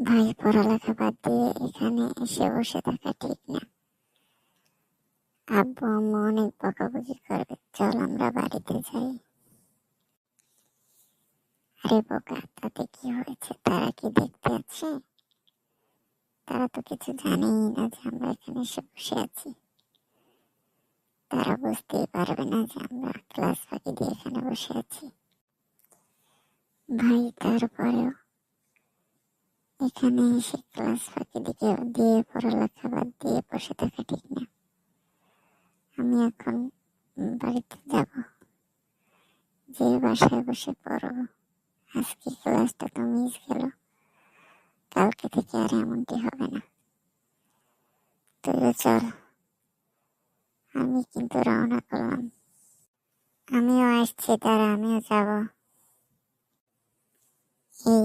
ভাই, পড়ালেখা বাদ দিয়ে এখানে এসে বসে থাকা ঠিক না। আব্বু আম্মু অনেক বকাবকি করবে, চল আমরা বাড়িতে যাই। আরে বোকা, তাতে কি হয়েছে? তারা কি দেখতে আছে? তারা তো কিছু জানেই না যে আমরা এখানে এসে বসে আছি। তারা বুঝতেই পারবে না যে আমরা ক্লাস ফাঁকি দিয়ে এখানে বসে আছি। ভাই, তারপরেও এখানে এসে ক্লাস ফাঁকি দিয়ে পড়ালেখা বাদ দিয়ে বসে থাকা ঠিক না। আমি এখন বাড়িতে যাব, যে বাসায় বসে পড়ব। আজকে ক্লাসটা তো মিস গেল, কালকে থেকে আর এমনটি হবে না। তুইও চল, আমি কিন্তু রওনা করলাম। আমিও আসছি, তারা আমিও যাব। এই